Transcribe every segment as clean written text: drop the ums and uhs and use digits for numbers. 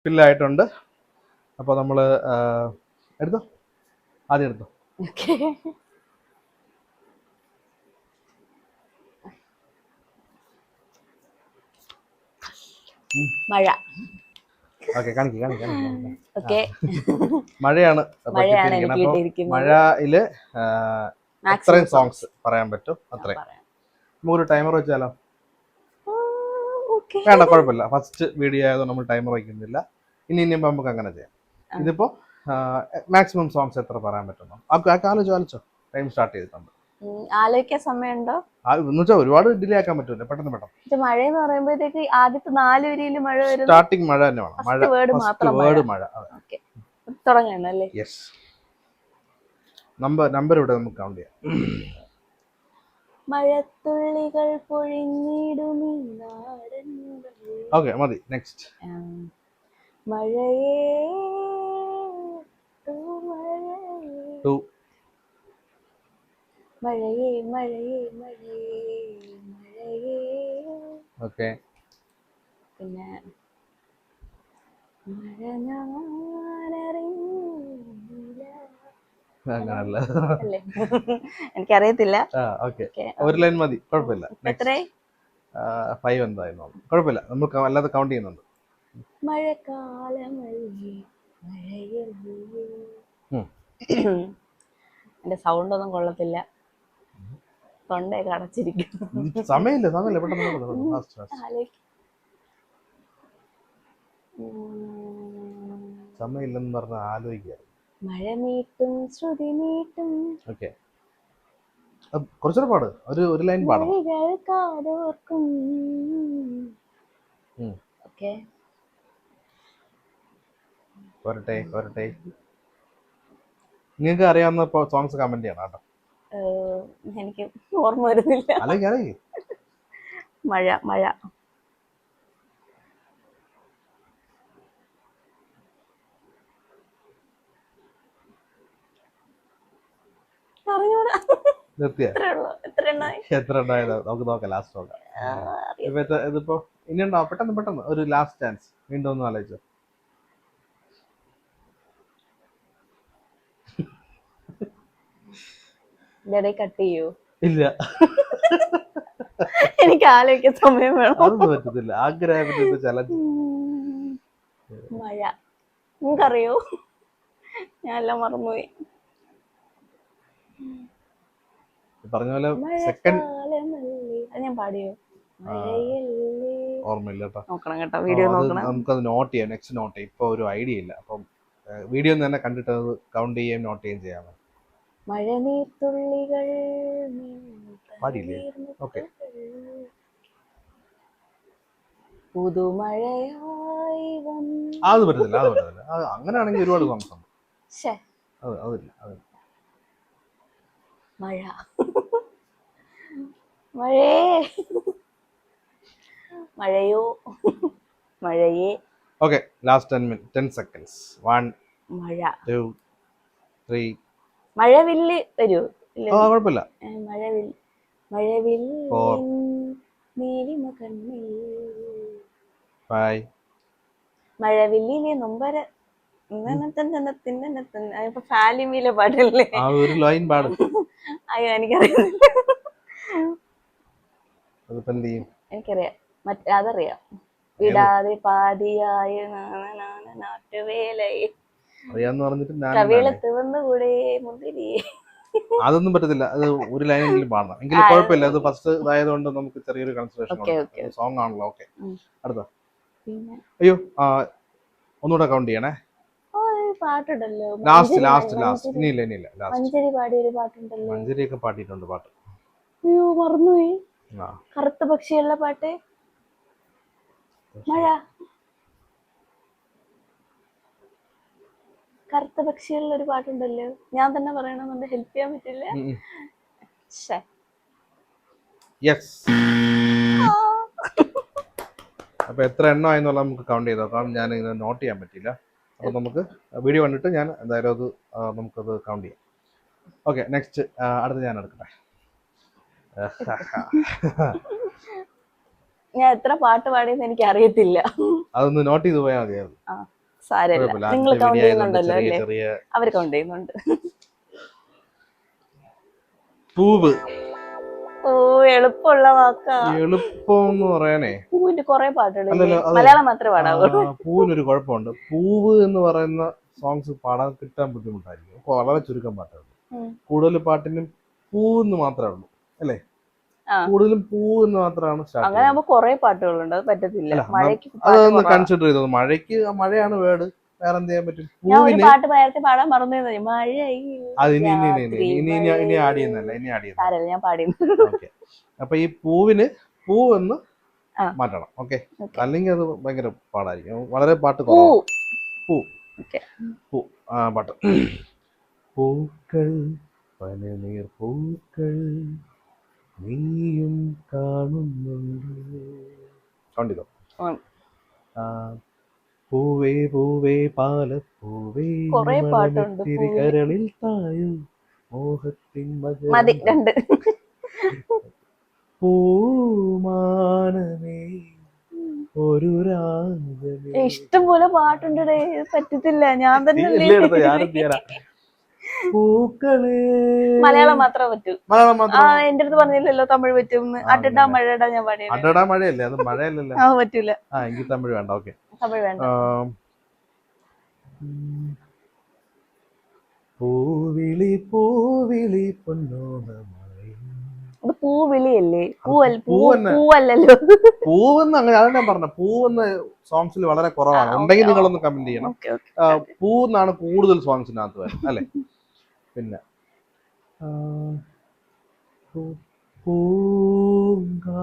ഫില്ലായിട്ടുണ്ട്. അപ്പോൾ നമ്മൾ എടുത്തോ, ആദ്യം എടുത്തോ. മഴ. ഓക്കെ, കാണിക്കേ. മഴയാണ്. മഴയില് എത്രയും സോങ്സ് പറയാൻ പറ്റും അത്രയും. നമുക്കൊരു ടൈമർ വെച്ചാലോ? വേണ്ട, കുഴപ്പമില്ല. ഫസ്റ്റ് വീഡിയോ ആയതുകൊണ്ട് നമ്മൾ ടൈമർ വയ്ക്കുന്നില്ല. ഇനിയിപ്പോൾ നമുക്ക് അങ്ങനെ ചെയ്യാം. ഇതിപ്പോ മാക്സിമം സോങ്സ് എത്ര പറയാൻ പറ്റുന്നു ആലോചിച്ചോ. ടൈം സ്റ്റാർട്ട് ചെയ്തിട്ടുണ്ട്. ആലോചിക്കാൻ സമയമുണ്ടോ? ഒരുപാട് ഡിലേ ആക്കാൻ പറ്റൂല. പെട്ടെന്ന് മഴ എന്ന് പറയുമ്പോഴത്തേക്ക് ആദ്യത്തെ 4 വരിയിൽ മഴ വരും. സ്റ്റാർട്ടിങ് മഴ തന്നെ വേണം. വേർഡ് മഴ. തുടങ്ങണല്ലേ? യെസ്. നമ്പർ ഇവിടെ നമുക്ക് കൗണ്ട് ചെയ്യാം. മഴത്തുള്ളികൾ പൊഴിഞ്ഞിടും. ഓക്കെ, മതി. നെക്സ്റ്റ്. മഴയേ മഴയേ മഴയേ മഴയേ മഴയേ. ഓക്കെ. പിന്നെ മഴ ഞാനറിയില്ല. എനിക്കറിയത്തില്ല. ഒരു ലൈൻ മതി, കുഴപ്പമില്ല. 5 എന്തായിരുന്നു, കുഴപ്പമില്ല. നമുക്ക് അല്ലാതെ കൗണ്ട് ചെയ്യുന്നുണ്ട്. എന്റെ സൗണ്ട് ഒന്നും കൊള്ളത്തില്ല, തൊണ്ടയൊക്കെ അടച്ചിരിക്കും. സമയമില്ല. സമയമില്ലെന്ന് പറഞ്ഞ ആലോചിക്കുക. മഴ മീട്ടും ശ്രുതി മീട്ടും. ഓക്കെ, കുറച്ചുകൂടെ പാട്. ഒരു ലൈൻ പാടാം. പോരട്ടെ. നിങ്ങൾക്ക് അറിയാവുന്ന സോങ്സ് കമന്റ് ചെയ്യണം കേട്ടോ. എനിക്ക് ഓർമ്മ വരുന്നില്ല. മഴ മഴ എത്ര ഉണ്ടായത് നമുക്ക് നോക്കാം. ലാസ്റ്റ് നോക്കാം. ഇതിപ്പോ ഇനി ഉണ്ടാവും. പെട്ടെന്ന് ഒരു ലാസ്റ്റ് ചാൻസ്. വീണ്ടും ഒന്ന് ആലോചിച്ചോ. കട്ട് ചെയ്യൂ? ഇല്ല, എനിക്ക് ആലോചിക്കാൻ സമയം വേണം. അതൊന്നും പറ്റത്തില്ല. ആഗ്രഹത്തിന്റെ ചലഞ്ച്. മഴ നിങ്ങൾക്കറിയോ? ഞാൻ എല്ലാം മറന്നുപോയി. പറഞ്ഞ പോലെ സെക്കൻഡ് ഞാൻ പാടിയോ? ഓർമ്മയില്ല കേട്ടോ. നോക്കണം കേട്ടോ, വീഡിയോ നോക്കണം. നമുക്കത് നോട്ട് ചെയ്യാം. നെക്സ്റ്റ് നോട്ട് ചെയ്യാം. ഇപ്പൊ ഒരു ഐഡിയ ഇല്ല. അപ്പം വീഡിയോ തന്നെ കണ്ടിട്ട് അത് കൗണ്ട് ചെയ്യുകയും നോട്ട് ചെയ്യുകയും ചെയ്യാമോ? മഴനീർത്തുള്ളികൾ പാടിയില്ലേ? ഓക്കെ. പുതുമഴയായി അത് പറ്റത്തില്ല. അങ്ങനെയാണെങ്കിൽ ഒരുപാട് സോങ്സ് ഉണ്ട്. അതില്ല. മഴ മഴയോ മഴയേ. Okay, last 10 seconds. 1 മഴ 2 3. മഴവില്ല് വരൂ? കുഴപ്പമില്ല. മഴവില്ല് നീലിമ കണ്ണിൽ. 5. മഴവില്ലിലെ നൊമ്പര ഫാലിമിയിലെ പാട്ടല്ലേ? ഒരു ലൈൻ പാടും. അയ്യോ, എനിക്കറിയില്ല. എനിക്കറിയാം, അതറിയാം. വിടാതെ പാതിയായ നാട്ടുവേലയെ കവിളത്ത് വന്നുകൂടെ മുന്തിരിയെ. അതൊന്നും പറ്റത്തില്ല. അത് ഒരു ലൈനെങ്കിലും പാടണം. എങ്കിലും കുഴപ്പമില്ല. അത് ഫസ്റ്റ് ഇതായതുകൊണ്ട് നമുക്ക് ചെറിയൊരു കൺസിഡറേഷൻ. സോങ് ആണല്ലോ. ഓക്കെ, അടുത്ത. അയ്യോ, ഒന്നുകൂടെ കൗണ്ട് ചെയ്യണേ. പാട്ടുണ്ടല്ലോ, ലാസ്റ്റ്. ഇനിയില്ല. മഞ്ചരി പാടിയൊരു പാട്ടുണ്ടല്ലോ. മഞ്ചരിയൊക്കെ പാടിയിട്ടുണ്ട് പാട്ട്. അയ്യോ, മറന്നുപോയി. കറുത്ത പക്ഷിയുള്ള പാട്ട്. മഴ. കറുത്ത പക്ഷിയുള്ള ഒരു പാട്ടുണ്ടല്ലോ. ഞാൻ തന്നെ പറയണമെന്നുണ്ട്, ഹെൽപ്പ് ചെയ്യാൻ പറ്റില്ല. അപ്പൊ എത്ര എണ്ണം ആയെന്നുള്ള നമുക്ക് കൗണ്ട് ചെയ്തോ. കാരണം ഞാൻ ഇത് നോട്ട് ചെയ്യാൻ പറ്റില്ല. അപ്പൊ നമുക്ക് വീഡിയോ കണ്ടിട്ട് ഞാൻ എന്തായാലും അത് നമുക്കത് കൗണ്ട് ചെയ്യാം. Okay, next. അടുത്ത് ഞാൻ എടുക്കട്ടെ. ഞാൻ എത്ര പാട്ട് പാടിയെന്ന് എനിക്ക് അറിയത്തില്ല. അതൊന്ന് നോട്ട് ചെയ്ത് പോയാൽ മതിയായിരുന്നു. സാരമില്ല, കുഴപ്പമില്ല. നിങ്ങൾ ആദ്യത്തെ കൗണ്ട് video ആയതുകൊണ്ട് ചെയ്യുന്നുണ്ടല്ലോ ചെറിയ അല്ലേ? ചെറിയ അവർ കൗണ്ട് ചെയ്യുന്നുണ്ട്. പൂവ്. ഓ, എളുപ്പമുള്ള വാക്കാ. എളുപ്പം എന്ന് പറയാനേ, പൂവിന്റെ കൊറേ പാട്ടുകളില്ലേ? അല്ലല്ലോ, അതെ. മലയാളം മാത്രമേ പാടാവുള്ളൂ. പൂവിനൊരു കുഴപ്പമുണ്ട്. പൂവ് എന്ന് പറയുന്ന സോങ്സ് പാടാൻ കിട്ടാൻ ബുദ്ധിമുട്ടായിരിക്കും. വളരെ ചുരുക്കം പാട്ടുകൾ. കൂടുതൽ പാട്ടിനും പൂവെന്ന് മാത്രമേ ഉള്ളൂ അല്ലേ? കൂടുതലും പൂവെന്ന് മാത്രമാണ് സ്റ്റാർട്ട് അങ്ങനെ ആകുമ്പോ കൊറേ പാട്ടുകളുണ്ട്, അത് പറ്റത്തില്ല. മഴയ്ക്ക് അതൊന്ന് കൺസിഡർ ചെയ്തത്. മഴയാണ് വേർഡ്, വേറെ എന്ത് ചെയ്യാൻ പറ്റും? ഞാൻ ഒരു പാട്ട് നേരത്തെ പാടാൻ മറന്നു. മഴ അത് ഇനി ആഡ് ചെയ്യുന്നല്ല, ഇനി ആഡ് ചെയ്യുന്ന. ഞാൻ പാടി. ഓക്കെ, അപ്പൊ ഈ പൂവിന് പൂവെന്ന് മാറ്റണം. ഓക്കെ, അല്ലെങ്കിൽ അത് ഭയങ്കര പാടായിരിക്കും. വളരെ പാട്ട് കുറവാണ്. പൂ പൂ പാട്ട്. പൂക്കൾ പനനീർ പൂക്കൾ നീയും കാണുന്നുണ്ട്. കണ്ടില്ലോ? പൂവേ പൂവേ പാലപ്പൂവേ കരളിൽ തായും മോഹത്തിൻ രണ്ട് പൂമാനമേ ഒരു രാഗമേ. ഇഷ്ടം പോലെ പാട്ടുണ്ട്. പറ്റത്തില്ല, ഞാൻ തന്നെ പൂക്കളെ. മലയാളം മാത്രമേ പറ്റൂ. മലയാളം മാത്രം. എന്റെ അടുത്ത് പറഞ്ഞില്ലല്ലോ തമിഴ് പറ്റും. അടടാ മഴടാ ഞാൻ പാടിയത്. അടടാ മഴയല്ലേ? അത് മഴയല്ലല്ലോ. പറ്റൂല. എങ്കിൽ തമിഴ് വേണ്ട. ഓക്കെ, തമിഴ് വേണ്ട. പൂവിളി പൂവിളി പൊന്നോണമായി. അത് പൂവിളിയല്ലേ? പൂവല്ലല്ലോ. പൂവെന്ന് അങ്ങനെ അതാണ് ഞാൻ പറഞ്ഞത്. പൂവെന്ന് സോങ്സിൽ വളരെ കുറവാണ്. ഉണ്ടെങ്കിൽ നിങ്ങളൊന്ന് കമന്റ് ചെയ്യണം. പൂ എന്നാണ് കൂടുതൽ സോങ്സിനകത്ത് വരുന്നത് അല്ലെ? പിന്നെ പൂങ്കാറ്റിനോട്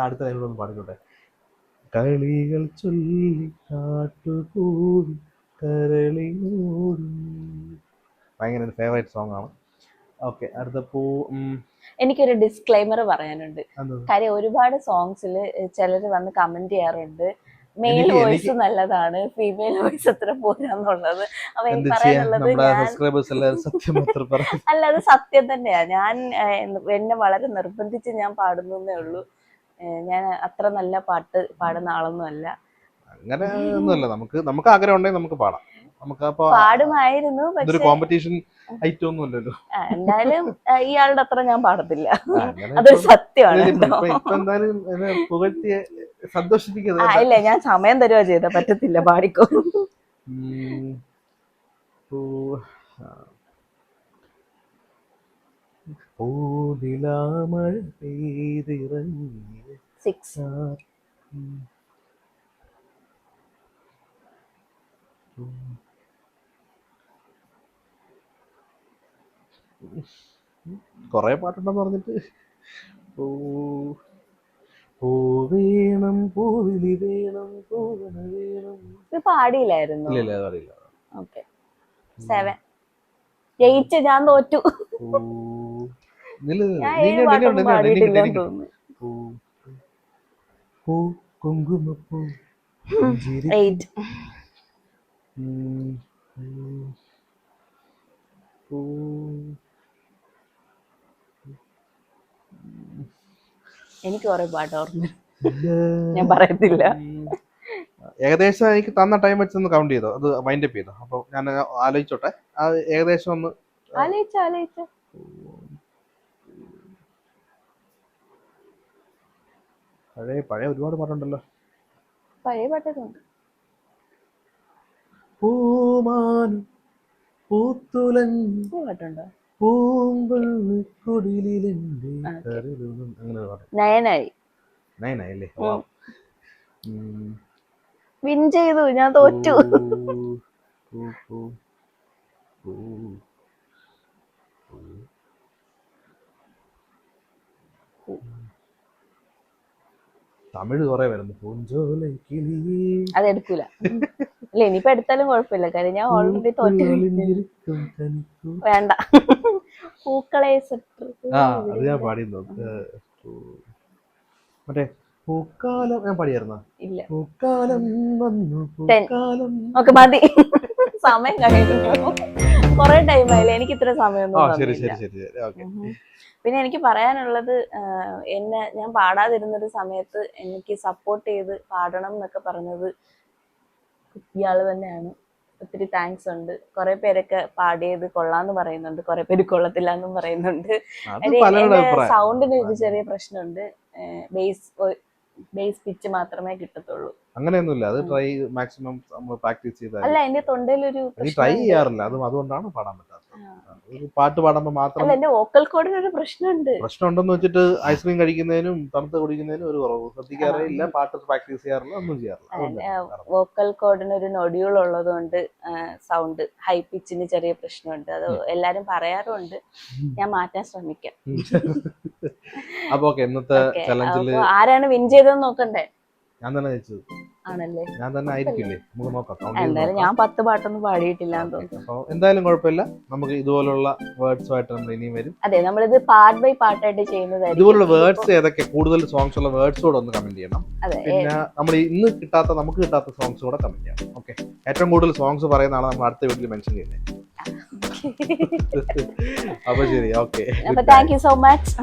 അടുത്ത ലൈനിലൊന്ന് പാടിക്കോട്ടെ. കളികൾ ചൊല്ലി കാട്ടുകൂടി കരളിനോട്. ഭയങ്കര ഒരു ഫേവറേറ്റ് സോങ് ആണ്. ഓക്കെ, അടുത്ത പൂ. എനിക്കൊരു ഡിസ്ക്ലൈമർ പറയാനുണ്ട്. കാര്യം ഒരുപാട് സോങ്സിൽ ചിലർ വന്ന് കമന്റ് ചെയ്യാറുണ്ട്, മെയിൽ വോയിസ് നല്ലതാണ്, ഫീമെയിൽ വോയിസ് അത്ര പോരാന്നുള്ളത്. അപ്പൊ എനിക്ക് പറയാനുള്ളത്, അല്ല അത് സത്യം തന്നെയാ. ഞാൻ എന്നെ വളരെ നിർബന്ധിച്ച് ഞാൻ പാടുന്നേ ഉള്ളൂ. ഞാൻ അത്ര നല്ല പാട്ട് പാടുന്ന ആളൊന്നും അല്ല. അങ്ങനെ ഒന്നുമല്ല. നമുക്ക് ആഗ്രഹം ഉണ്ടെങ്കിൽ നമുക്ക് പാടാം. പാടുമായിരുന്നു, പക്ഷേ കോമ്പറ്റീഷൻ ഐറ്റം ഒന്നും അല്ലല്ലോ. എന്തായാലും ഇയാളുടെ അത്ര ഞാൻ പാടത്തില്ല, അതൊരു സത്യമാണ്. ഇല്ല, ഞാൻ സമയം തരുക ചെയ്ത, പറ്റത്തില്ല, പാടിക്കോ. കൊറേ പാട്ടുണ്ടെന്ന് പറഞ്ഞിട്ട് പൂവേണം പൂവിളി വേണം പൂവന വേണം. ഇത് പാടിയില്ലായിരുന്നു. ഇല്ല, പാടിയില്ല. ഓക്കെ, 7 ജയിച്ച, ഞാൻ തോറ്റു. കുങ്കുമപ്പൂ 8. എനിക്ക് കുറെ പാട്ട് ഓർമ്മ, ഞാൻ പറയത്തില്ല. ഏകദേശം എനിക്ക് തന്ന ടൈം വെച്ചൊന്ന് കൗണ്ട് ചെയ്തോ, അത് വൈൻഡ് അപ്പ് ചെയ്തോ. അപ്പൊ ഞാൻ ആലോചിച്ചോട്ടെ. അത് ഏകദേശം ഒന്ന് ആലോചിച്ച പഴയ ഒരുപാട് പാട്ടുണ്ടല്ലോ. പഴയ പാട്ടൊക്കെ ഉണ്ട്. പൂമാനും പൂത്തുലഞ്ഞു പാട്ടുണ്ടോ? പൂങ്കുടിലെന്റെ അങ്ങനെ പാട്ട്. നയനായി അല്ലേ? വിൻ ചെയ്തു, ഞാൻ തോറ്റു. തമിഴ് കുറെ വരുന്നു. അതെടുക്കൂല. അല്ല, ഇനിയിപ്പോ എടുത്താലും കുഴപ്പമില്ല, കാര്യം ഞാൻ ഓൾറെഡി തോറ്റു. വേണ്ട. പൂക്കളെ അത് ഞാൻ പാടിയിരുന്നു. മറ്റേ പൂക്കാലം ഞാൻ പാടിയായിരുന്നോ? ഇല്ല. പൂക്കാലം വന്നു പൂക്കാലം. ഓക്കെ, മതി. സമയം കഴിഞ്ഞു. കൊറേ ടൈം ആയില്ലേ, എനിക്ക് ഇത്ര സമയമൊന്നും. ശരി. പിന്നെ എനിക്ക് പറയാനുള്ളത് ഞാൻ പാടാതിരുന്നൊരു സമയത്ത് എനിക്ക് സപ്പോർട്ട് ചെയ്ത് പാടണം എന്നൊക്കെ പറഞ്ഞത് ഇയാള് തന്നെയാണ്. ഒത്തിരി താങ്ക്സ് ഉണ്ട്. കുറെ പേരൊക്കെ പാടിയത് കൊള്ളാന്ന് പറയുന്നുണ്ട്, കുറെ പേര് കൊള്ളത്തില്ല എന്നും പറയുന്നുണ്ട്. എന്റെ സൗണ്ടിന് ഒരു ചെറിയ പ്രശ്നമുണ്ട്. ബേസ് പിച്ച് മാത്രമേ കിട്ടത്തുള്ളൂ. അങ്ങനെയൊന്നുമില്ല, അത് ട്രൈ മാക്സിമം പ്രാക്ടീസ് ചെയ്താൽ. അല്ല, എന്റെ തൊണ്ടയിലൊരു ട്രൈ ചെയ്യാറില്ല, അതുകൊണ്ടാണ് പാടാൻ പറ്റാത്തത്. പാട്ട് പാടുമ്പോൾ മാത്രം. അല്ല, എന്റെ വോക്കൽ കോഡിന് ഒരു പ്രശ്നമുണ്ടെന്ന് വെച്ചിട്ട് ഐസ്ക്രീം കഴിക്കുന്നതിനും തണുത്ത് കുടിക്കുന്നതിനും ഒരു കുറവ് ശ്രദ്ധിക്കാറില്ല, പാട്ട് പ്രാക്ടീസ് ചെയ്യാറില്ല, ഒന്നും ചെയ്യാറില്ല. വോക്കൽ കോഡിന് ഒരു നൊഡ്യൂൾ ഉള്ളത് കൊണ്ട് സൗണ്ട് ഹൈ പിച്ചിന് ചെറിയ പ്രശ്നമുണ്ട്. അത് എല്ലാരും പറയാറുണ്ട്. ഞാൻ മാറ്റാൻ ശ്രമിക്കാം. അപ്പൊ ഇന്നത്തെ ചലഞ്ചില് ആരാണ് വിൻ ചെയ്തതെന്ന് നോക്കണ്ടേ? ഞാൻ തന്നെ ജയിച്ചത്. ആണല്ലേ? ഞാൻ തന്നെ ആയിരിക്കില്ലേ? നമുക്ക് നോക്കാം. എന്തായാലും ഞാൻ 10 പാട്ടൊന്നും പാടിയിട്ടില്ല. അപ്പൊ എന്തായാലും കുഴപ്പമില്ല, നമുക്ക് ഇതുപോലുള്ള വേർഡ്സുമായിട്ട് നമ്മൾ ഇനിയും വരും. അതെ, നമ്മളിത് പാർട്ട് ബൈ പാർട്ടായിട്ട് ചെയ്യുന്നതായിരിക്കും. ഇതുപോലുള്ള വേർഡ്സ് ഏതൊക്കെ, കൂടുതൽ സോങ്സ് ഉള്ള വേർഡ്സ് കൂടെ ഒന്ന് കമന്റ് ചെയ്യണം. പിന്നെ നമ്മൾ ഇന്ന് നമുക്ക് കിട്ടാത്ത സോങ്സ് കൂടെ കമന്റ് ചെയ്യണം. ഓക്കെ, ഏറ്റവും കൂടുതൽ സോങ്സ് പറയുന്ന ആളെ നമ്മൾ അടുത്ത വീട്ടിൽ മെൻഷൻ ചെയ്യുന്നത്. അപ്പൊ ശരി, okay. Thank you so much.